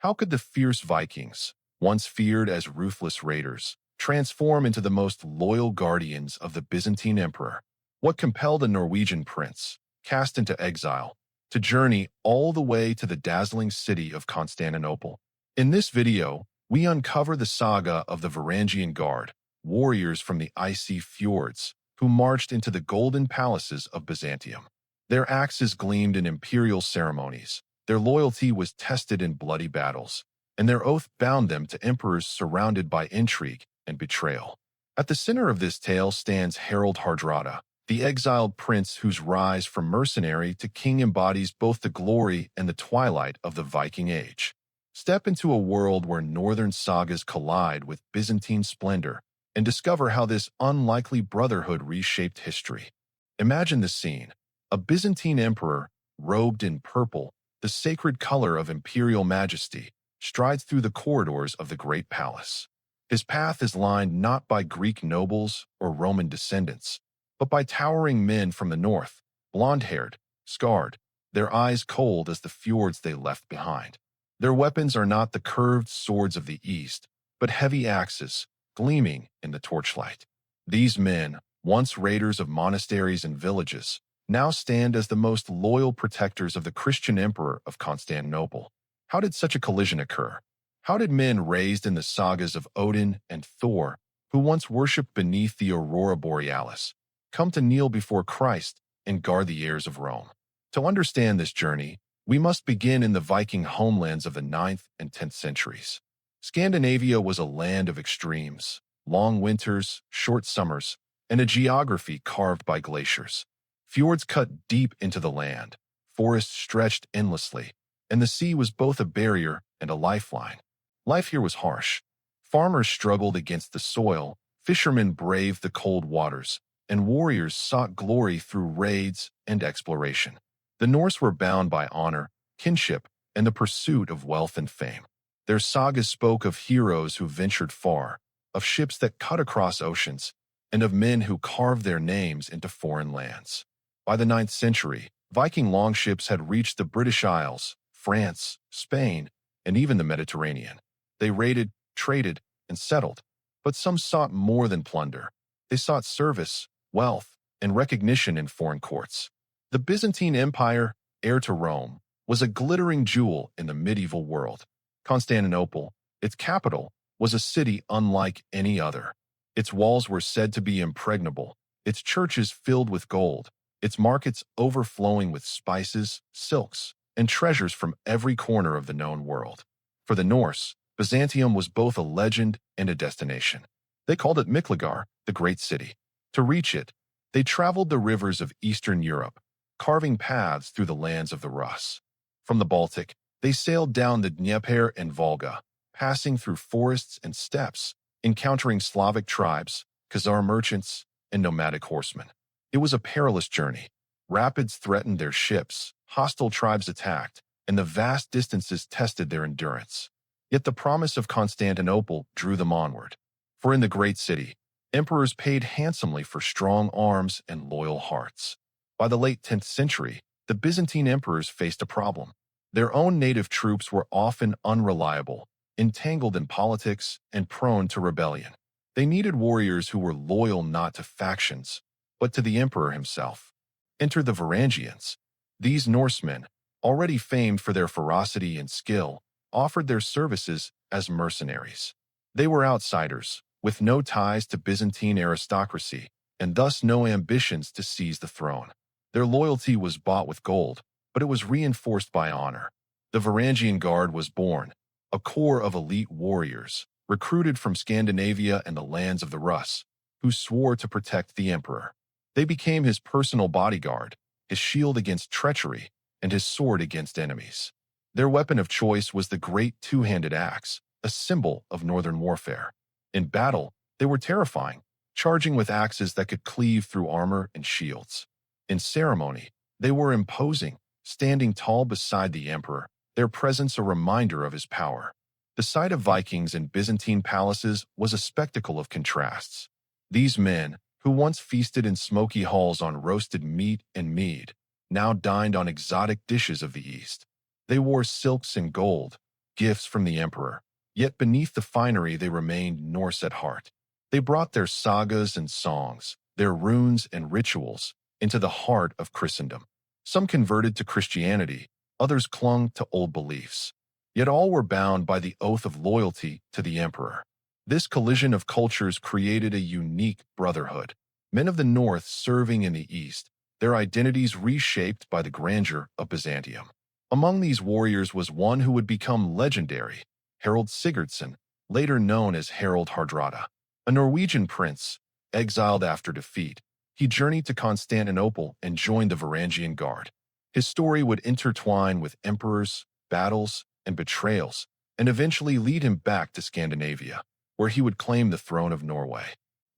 How could the fierce Vikings, once feared as ruthless raiders, transform into the most loyal guardians of the Byzantine Emperor? What compelled a Norwegian prince, cast into exile, to journey all the way to the dazzling city of Constantinople? In this video, we uncover the saga of the Varangian Guard, warriors from the icy fjords, who marched into the golden palaces of Byzantium. Their axes gleamed in imperial ceremonies, their loyalty was tested in bloody battles, and their oath bound them to emperors surrounded by intrigue and betrayal. At the center of this tale stands Harald Hardrada, the exiled prince whose rise from mercenary to king embodies both the glory and the twilight of the Viking Age. Step into a world where northern sagas collide with Byzantine splendor and discover how this unlikely brotherhood reshaped history. Imagine the scene: a Byzantine emperor, robed in purple, the sacred color of imperial majesty, strides through the corridors of the great palace. His path is lined not by Greek nobles or Roman descendants, but by towering men from the north, blonde-haired, scarred, their eyes cold as the fjords they left behind. Their weapons are not the curved swords of the east, but heavy axes, gleaming in the torchlight. These men, once raiders of monasteries and villages, now stand as the most loyal protectors of the Christian emperor of Constantinople. How did such a collision occur? How did men raised in the sagas of Odin and Thor, who once worshipped beneath the aurora borealis, come to kneel before Christ and guard the heirs of Rome? To understand this journey, we must begin in the Viking homelands of the 9th and 10th centuries. Scandinavia was a land of extremes, long winters, short summers, and a geography carved by glaciers. Fjords cut deep into the land, forests stretched endlessly, and the sea was both a barrier and a lifeline. Life here was harsh. Farmers struggled against the soil, fishermen braved the cold waters, and warriors sought glory through raids and exploration. The Norse were bound by honor, kinship, and the pursuit of wealth and fame. Their sagas spoke of heroes who ventured far, of ships that cut across oceans, and of men who carved their names into foreign lands. By the 9th century, Viking longships had reached the British Isles, France, Spain, and even the Mediterranean. They raided, traded, and settled, but some sought more than plunder. They sought service, wealth, and recognition in foreign courts. The Byzantine Empire, heir to Rome, was a glittering jewel in the medieval world. Constantinople, its capital, was a city unlike any other. Its walls were said to be impregnable, its churches filled with gold, its markets overflowing with spices, silks, and treasures from every corner of the known world. For the Norse, Byzantium was both a legend and a destination. They called it Miklagar, the great city. To reach it, they traveled the rivers of Eastern Europe, carving paths through the lands of the Rus. From the Baltic, they sailed down the Dnieper and Volga, passing through forests and steppes, encountering Slavic tribes, Khazar merchants, and nomadic horsemen. It was a perilous journey. Rapids threatened their ships, hostile tribes attacked, and the vast distances tested their endurance. Yet the promise of Constantinople drew them onward. For in the great city, emperors paid handsomely for strong arms and loyal hearts. By the late 10th century, the Byzantine emperors faced a problem. Their own native troops were often unreliable, entangled in politics, and prone to rebellion. They needed warriors who were loyal not to factions, but to the emperor himself. Enter the Varangians. These Norsemen, already famed for their ferocity and skill, offered their services as mercenaries. They were outsiders, with no ties to Byzantine aristocracy, and thus no ambitions to seize the throne. Their loyalty was bought with gold, but it was reinforced by honor. The Varangian Guard was born, a corps of elite warriors, recruited from Scandinavia and the lands of the Rus, who swore to protect the emperor. They became his personal bodyguard, his shield against treachery, and his sword against enemies. Their weapon of choice was the great two-handed axe, a symbol of northern warfare. In battle, they were terrifying, charging with axes that could cleave through armor and shields. In ceremony, they were imposing, standing tall beside the emperor, their presence a reminder of his power. The sight of Vikings in Byzantine palaces was a spectacle of contrasts. These men, who once feasted in smoky halls on roasted meat and mead, now dined on exotic dishes of the East. They wore silks and gold, gifts from the emperor, yet beneath the finery they remained Norse at heart. They brought their sagas and songs, their runes and rituals, into the heart of Christendom. Some converted to Christianity, others clung to old beliefs. Yet all were bound by the oath of loyalty to the emperor. This collision of cultures created a unique brotherhood. Men of the north serving in the east, their identities reshaped by the grandeur of Byzantium. Among these warriors was one who would become legendary, Harald Sigurdsson, later known as Harald Hardrada. A Norwegian prince, exiled after defeat, he journeyed to Constantinople and joined the Varangian Guard. His story would intertwine with emperors, battles, and betrayals, and eventually lead him back to Scandinavia, where he would claim the throne of Norway.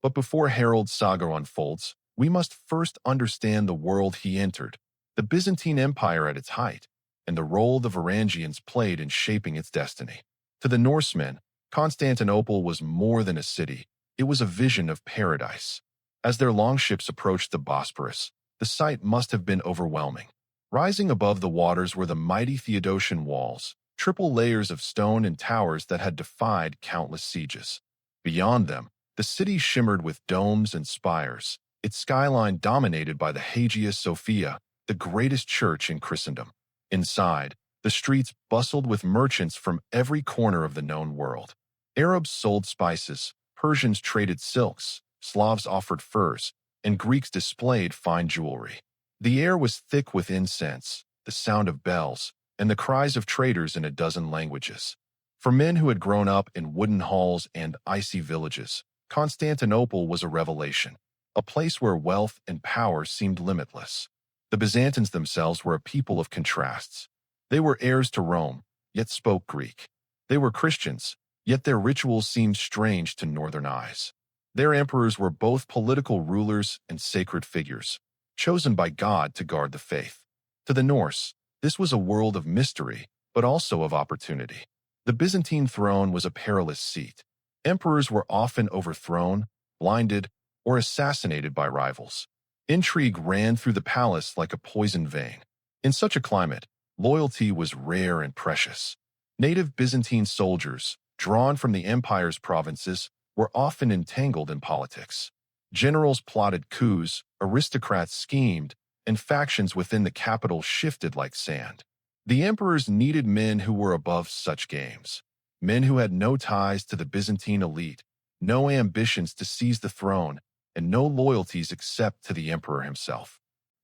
But before Harald's saga unfolds, we must first understand the world he entered, the Byzantine Empire at its height, and the role the Varangians played in shaping its destiny. To the Norsemen, Constantinople was more than a city, it was a vision of paradise. As their longships approached the Bosporus, the sight must have been overwhelming. Rising above the waters were the mighty Theodosian walls, triple layers of stone and towers that had defied countless sieges. Beyond them, the city shimmered with domes and spires, its skyline dominated by the Hagia Sophia, the greatest church in Christendom. Inside, the streets bustled with merchants from every corner of the known world. Arabs sold spices, Persians traded silks, Slavs offered furs, and Greeks displayed fine jewelry. The air was thick with incense, the sound of bells, and the cries of traders in a dozen languages. For men who had grown up in wooden halls and icy villages, Constantinople was a revelation, a place where wealth and power seemed limitless. The Byzantines themselves were a people of contrasts. They were heirs to Rome, yet spoke Greek. They were Christians, yet their rituals seemed strange to northern eyes. Their emperors were both political rulers and sacred figures, chosen by God to guard the faith. To the Norse, this was a world of mystery, but also of opportunity. The Byzantine throne was a perilous seat. Emperors were often overthrown, blinded, or assassinated by rivals. Intrigue ran through the palace like a poison vein. In such a climate, loyalty was rare and precious. Native Byzantine soldiers, drawn from the empire's provinces, were often entangled in politics. Generals plotted coups, aristocrats schemed, and factions within the capital shifted like sand. The emperors needed men who were above such games, men who had no ties to the Byzantine elite, no ambitions to seize the throne, and no loyalties except to the emperor himself.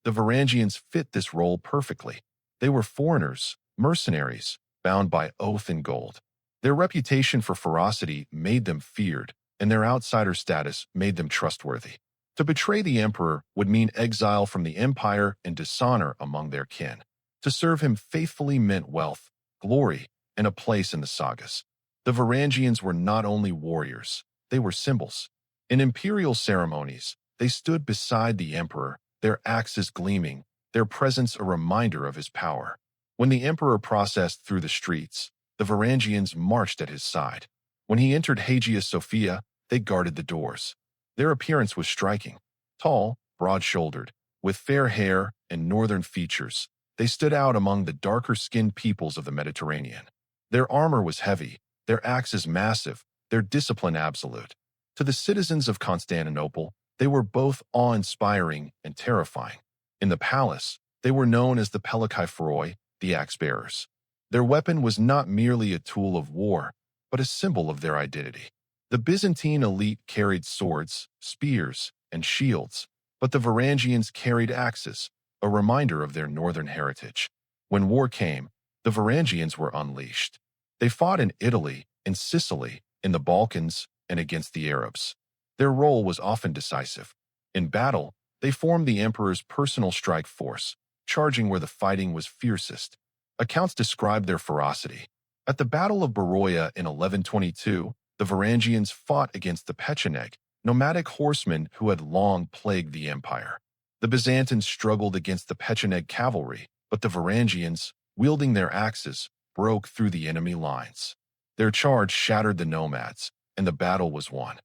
The Varangians fit this role perfectly. They were foreigners, mercenaries, bound by oath and gold. Their reputation for ferocity made them feared, and their outsider status made them trustworthy. To betray the emperor would mean exile from the empire and dishonor among their kin. To serve him faithfully meant wealth, glory, and a place in the sagas. The Varangians were not only warriors, they were symbols. In imperial ceremonies, they stood beside the emperor, their axes gleaming, their presence a reminder of his power. When the emperor processed through the streets, the Varangians marched at his side. When he entered Hagia Sophia, they guarded the doors. Their appearance was striking. Tall, broad-shouldered, with fair hair and northern features, they stood out among the darker-skinned peoples of the Mediterranean. Their armor was heavy, their axes massive, their discipline absolute. To the citizens of Constantinople, they were both awe-inspiring and terrifying. In the palace, they were known as the Pelikaphoroi, the axe-bearers. Their weapon was not merely a tool of war, but a symbol of their identity. The Byzantine elite carried swords, spears, and shields, but the Varangians carried axes, a reminder of their northern heritage. When war came, the Varangians were unleashed. They fought in Italy, in Sicily, in the Balkans, and against the Arabs. Their role was often decisive. In battle, they formed the emperor's personal strike force, charging where the fighting was fiercest. Accounts describe their ferocity. At the Battle of Beroia in 1122, the Varangians fought against the Pecheneg, nomadic horsemen who had long plagued the empire. The Byzantines struggled against the Pecheneg cavalry, but the Varangians, wielding their axes, broke through the enemy lines. Their charge shattered the nomads, and the battle was won.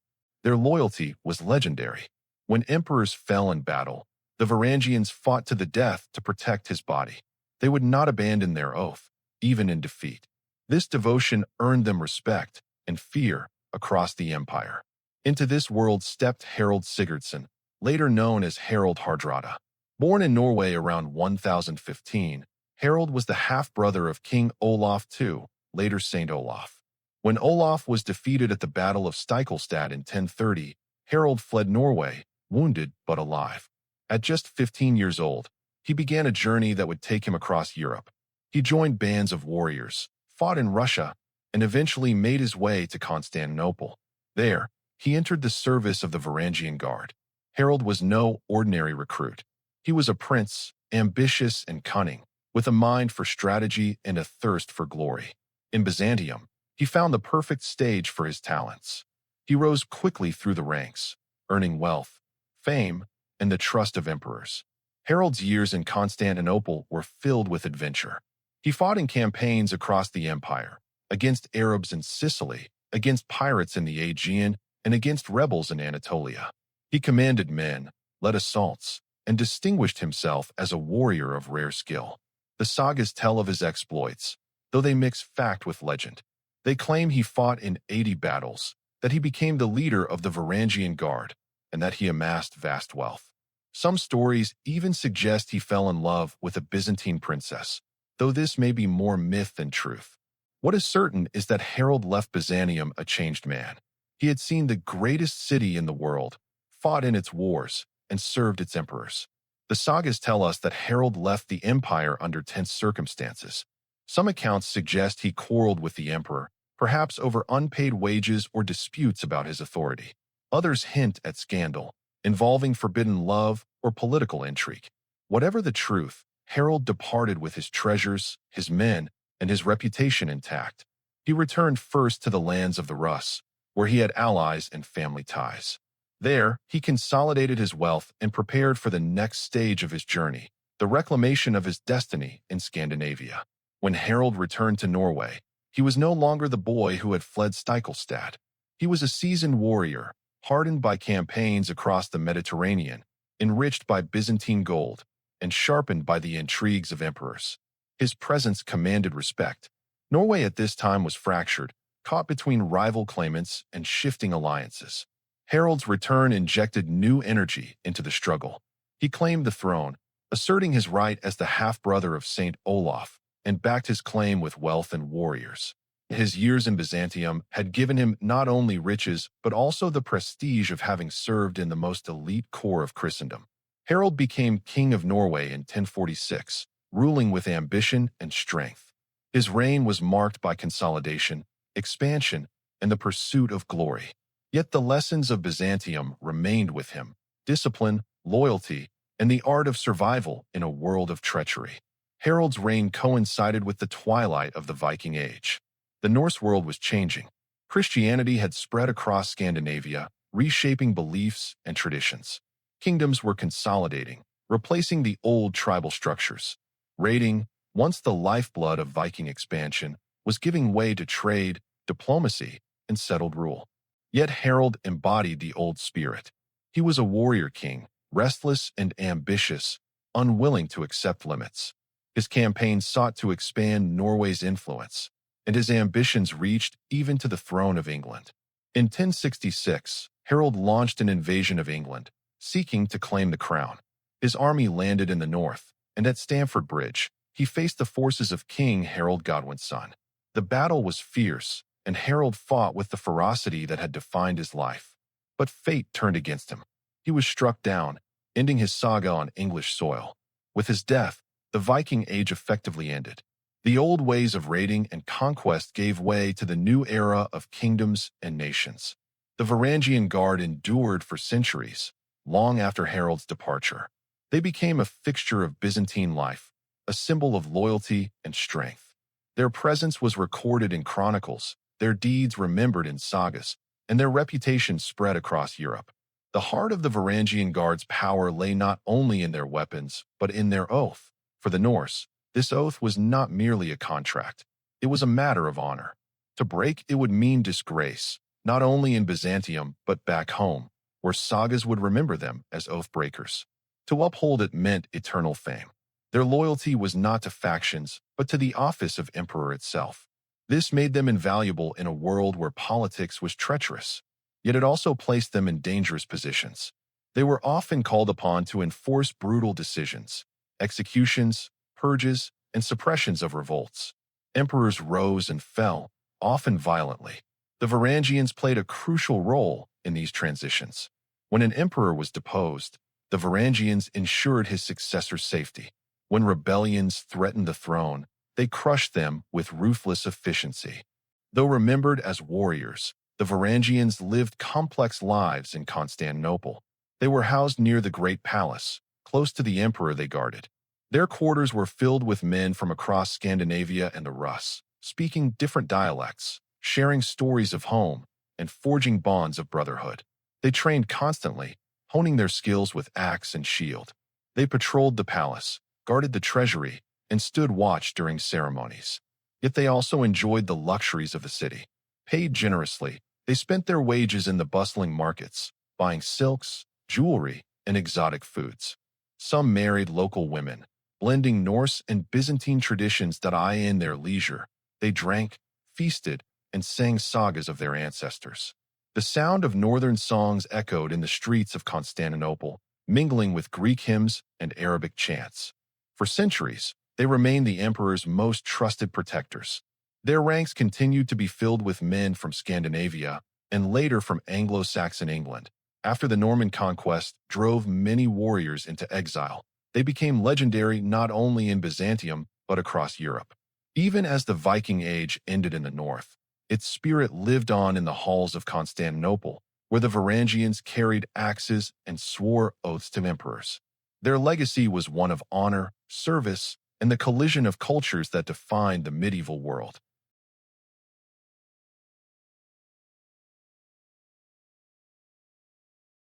Their loyalty was legendary. When emperors fell in battle, the Varangians fought to the death to protect his body. They would not abandon their oath, even in defeat. This devotion earned them respect and fear across the empire. Into this world stepped Harald Sigurdsson, later known as Harald Hardrada. Born in Norway around 1015, Harald was the half-brother of King Olaf II, later Saint Olaf. When Olaf was defeated at the Battle of Stiklestad in 1030, Harald fled Norway, wounded but alive. At just 15 years old, he began a journey that would take him across Europe. He joined bands of warriors, fought in Russia, and eventually made his way to Constantinople. There, he entered the service of the Varangian Guard. Harald was no ordinary recruit. He was a prince, ambitious and cunning, with a mind for strategy and a thirst for glory. In Byzantium, he found the perfect stage for his talents. He rose quickly through the ranks, earning wealth, fame, and the trust of emperors. Harald's years in Constantinople were filled with adventure. He fought in campaigns across the empire, against Arabs in Sicily, against pirates in the Aegean, and against rebels in Anatolia. He commanded men, led assaults, and distinguished himself as a warrior of rare skill. The sagas tell of his exploits, though they mix fact with legend. They claim he fought in 80 battles, that he became the leader of the Varangian Guard, and that he amassed vast wealth. Some stories even suggest he fell in love with a Byzantine princess, though this may be more myth than truth. What is certain is that Harald left Byzantium a changed man. He had seen the greatest city in the world, fought in its wars, and served its emperors. The sagas tell us that Harald left the empire under tense circumstances. Some accounts suggest he quarreled with the emperor, perhaps over unpaid wages or disputes about his authority. Others hint at scandal, involving forbidden love or political intrigue. Whatever the truth, Harald departed with his treasures, his men, and his reputation intact. He returned first to the lands of the Rus, where he had allies and family ties. There, he consolidated his wealth and prepared for the next stage of his journey, the reclamation of his destiny in Scandinavia. When Harald returned to Norway, he was no longer the boy who had fled Stiklestad. He was a seasoned warrior, hardened by campaigns across the Mediterranean, enriched by Byzantine gold, and sharpened by the intrigues of emperors. His presence commanded respect. Norway at this time was fractured, caught between rival claimants and shifting alliances. Harald's return injected new energy into the struggle. He claimed the throne, asserting his right as the half-brother of Saint Olaf, and backed his claim with wealth and warriors. His years in Byzantium had given him not only riches but also the prestige of having served in the most elite corps of Christendom. Harald became King of Norway in 1046, ruling with ambition and strength. His reign was marked by consolidation, expansion, and the pursuit of glory. Yet the lessons of Byzantium remained with him: discipline, loyalty, and the art of survival in a world of treachery. Harald's reign coincided with the twilight of the Viking Age. The Norse world was changing. Christianity had spread across Scandinavia, reshaping beliefs and traditions. Kingdoms were consolidating, replacing the old tribal structures. Raiding, once the lifeblood of Viking expansion, was giving way to trade, diplomacy, and settled rule. Yet Harald embodied the old spirit. He was a warrior king, restless and ambitious, unwilling to accept limits. His campaign sought to expand Norway's influence, and his ambitions reached even to the throne of England. In 1066, Harald launched an invasion of England, seeking to claim the crown. His army landed in the north, and at Stamford Bridge, he faced the forces of King Harald Godwin's son. The battle was fierce, and Harald fought with the ferocity that had defined his life. But fate turned against him. He was struck down, ending his saga on English soil. With his death, the Viking Age effectively ended. The old ways of raiding and conquest gave way to the new era of kingdoms and nations. The Varangian Guard endured for centuries, long after Harald's departure. They became a fixture of Byzantine life, a symbol of loyalty and strength. Their presence was recorded in chronicles, their deeds remembered in sagas, and their reputation spread across Europe. The heart of the Varangian Guard's power lay not only in their weapons, but in their oath. For the Norse, this oath was not merely a contract. It was a matter of honor. To break it would mean disgrace, not only in Byzantium, but back home, where sagas would remember them as oath breakers. To uphold it meant eternal fame. Their loyalty was not to factions, but to the office of emperor itself. This made them invaluable in a world where politics was treacherous, yet it also placed them in dangerous positions. They were often called upon to enforce brutal decisions, executions, purges, and suppressions of revolts. Emperors rose and fell, often violently. The Varangians played a crucial role in these transitions. When an emperor was deposed, the Varangians ensured his successor's safety. When rebellions threatened the throne, they crushed them with ruthless efficiency. Though remembered as warriors, the Varangians lived complex lives in Constantinople. They were housed near the Great Palace, close to the emperor they guarded. Their quarters were filled with men from across Scandinavia and the Rus, speaking different dialects, sharing stories of home, and forging bonds of brotherhood. They trained constantly, honing their skills with axe and shield. They patrolled the palace, guarded the treasury, and stood watch during ceremonies. Yet they also enjoyed the luxuries of the city. Paid generously, they spent their wages in the bustling markets, buying silks, jewelry, and exotic foods. Some married local women, blending Norse and Byzantine traditions that in their leisure. They drank, feasted, and sang sagas of their ancestors. The sound of northern songs echoed in the streets of Constantinople, mingling with Greek hymns and Arabic chants. For centuries, they remained the emperor's most trusted protectors. Their ranks continued to be filled with men from Scandinavia and later from Anglo-Saxon England. After the Norman conquest drove many warriors into exile, they became legendary not only in Byzantium but across Europe. Even as the Viking Age ended in the north, its spirit lived on in the halls of Constantinople, where the Varangians carried axes and swore oaths to emperors. Their legacy was one of honor, service, and the collision of cultures that defined the medieval world.